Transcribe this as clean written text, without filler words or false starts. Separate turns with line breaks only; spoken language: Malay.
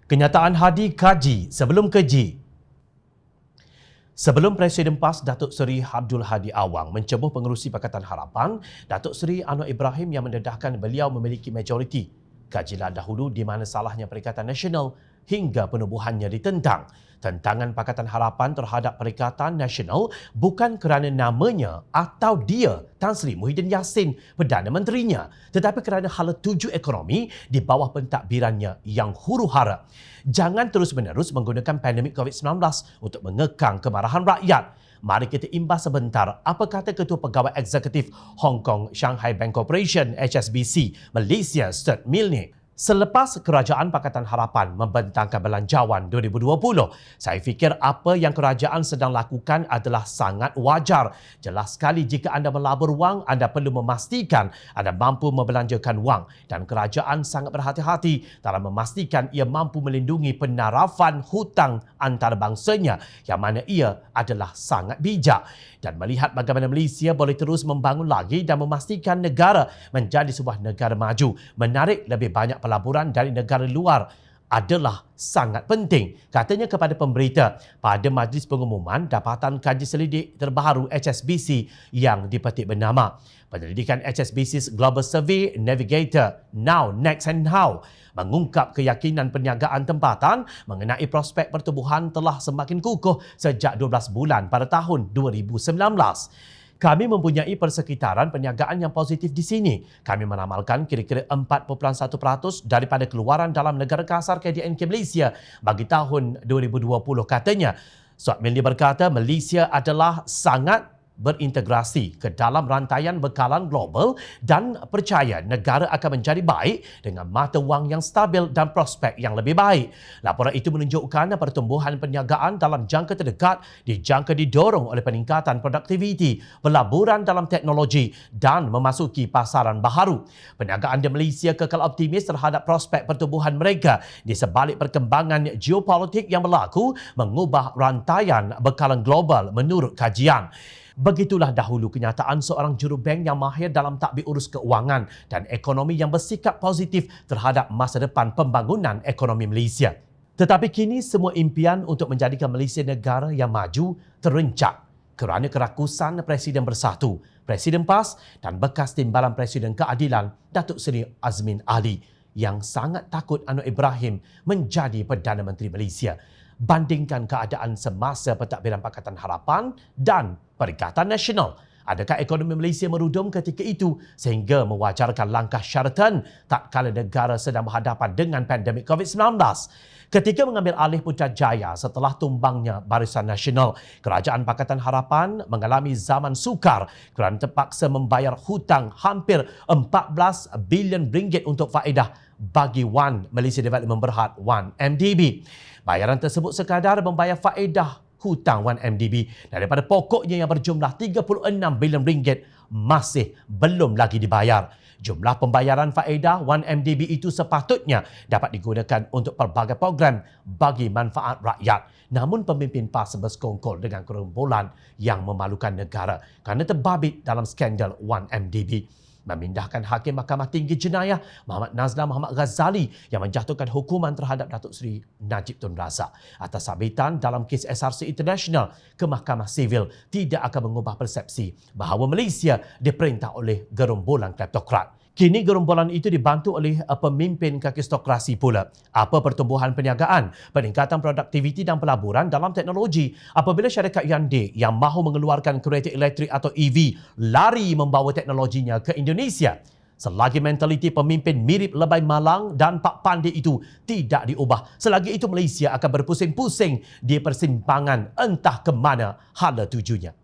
Kenyataan Hadi kaji sebelum keji. Sebelum Presiden PAS Datuk Seri Abdul Hadi Awang mencebuh pengerusi Pakatan Harapan, Datuk Seri Anwar Ibrahim yang mendedahkan beliau memiliki majoriti. Kajilah dahulu di mana salahnya Perikatan Nasional hingga penubuhannya ditentang. Tentangan Pakatan Harapan terhadap Perikatan Nasional bukan kerana namanya atau dia, Tan Sri Muhyiddin Yassin, Perdana Menterinya, tetapi kerana hala tuju ekonomi di bawah pentadbirannya yang huru-hara. Jangan terus-menerus menggunakan pandemik COVID-19 untuk mengekang kemarahan rakyat. Mari kita imbas sebentar apa kata Ketua Pegawai Eksekutif Hong Kong Shanghai Bank Corporation HSBC Malaysia Stuart Milne. Selepas Kerajaan Pakatan Harapan membentangkan Belanjawan 2020, saya fikir apa yang kerajaan sedang lakukan adalah sangat wajar. Jelas sekali jika anda melabur wang, anda perlu memastikan anda mampu membelanjakan wang dan kerajaan sangat berhati-hati dalam memastikan ia mampu melindungi penarafan hutang antarabangsanya yang mana ia adalah sangat bijak. Dan melihat bagaimana Malaysia boleh terus membangun lagi dan memastikan negara menjadi sebuah negara maju, menarik lebih banyak pelaburan dari negara luar adalah sangat penting. Katanya kepada pemberita pada majlis pengumuman Dapatan Kaji Selidik Terbaru HSBC yang dipetik bernama Penyelidikan HSBC's Global Survey Navigator Now, Next and How mengungkap keyakinan perniagaan tempatan mengenai prospek pertumbuhan telah semakin kukuh sejak 12 bulan pada tahun 2019. Kami mempunyai persekitaran perniagaan yang positif di sini. Kami meramalkan kira-kira 4.1% daripada keluaran dalam negara kasar KDNK Malaysia bagi tahun 2020 katanya. Stuart Milne berkata Malaysia adalah sangat berintegrasi ke dalam rantaian bekalan global dan percaya negara akan menjadi baik dengan mata wang yang stabil dan prospek yang lebih baik. Laporan itu menunjukkan pertumbuhan perniagaan dalam jangka terdekat dijangka didorong oleh peningkatan produktiviti, pelaburan dalam teknologi dan memasuki pasaran baharu. Perniagaan di Malaysia kekal optimis terhadap prospek pertumbuhan mereka di sebalik perkembangan geopolitik yang berlaku mengubah rantaian bekalan global menurut kajian. Begitulah dahulu kenyataan seorang jurubank yang mahir dalam tadbir urus keuangan dan ekonomi yang bersikap positif terhadap masa depan pembangunan ekonomi Malaysia. Tetapi kini semua impian untuk menjadikan Malaysia negara yang maju terencak kerana kerakusan Presiden Bersatu, Presiden PAS dan bekas Timbalan Presiden Keadilan Datuk Seri Azmin Ali yang sangat takut Anwar Ibrahim menjadi Perdana Menteri Malaysia. Bandingkan keadaan semasa pentadbiran Pakatan Harapan dan Perikatan Nasional. Adakah ekonomi Malaysia merudum ketika itu sehingga mewajarkan langkah syaratan tak kala negara sedang berhadapan dengan pandemik COVID-19? Ketika mengambil alih Putrajaya setelah tumbangnya Barisan Nasional, Kerajaan Pakatan Harapan mengalami zaman sukar kerana terpaksa membayar hutang hampir 14 bilion ringgit untuk faedah bagi One Malaysia Development Berhad One MDB. Bayaran tersebut sekadar membayar faedah hutang One MDB daripada pokoknya yang berjumlah 36 bilion ringgit masih belum lagi dibayar. Jumlah pembayaran faedah One MDB itu sepatutnya dapat digunakan untuk pelbagai program bagi manfaat rakyat. Namun pemimpin PAS bersekongkol dengan gerombolan yang memalukan negara kerana terbabit dalam skandal One MDB. Memindahkan Hakim Mahkamah Tinggi Jenayah Muhammad Nazlan Muhammad Ghazali yang menjatuhkan hukuman terhadap Datuk Seri Najib Tun Razak atas sabitan dalam kes SRC International ke Mahkamah Sivil tidak akan mengubah persepsi bahawa Malaysia diperintah oleh gerombolan kleptokrat. Kini gerombolan itu dibantu oleh pemimpin kakistokrasi pula. Apa pertumbuhan perniagaan, peningkatan produktiviti dan pelaburan dalam teknologi apabila syarikat Hyundai yang mahu mengeluarkan kereta elektrik atau EV lari membawa teknologinya ke Indonesia. Selagi mentaliti pemimpin mirip lebay malang dan Pak Pandey itu tidak diubah, selagi itu Malaysia akan berpusing-pusing di persimpangan entah ke mana hala tujunya.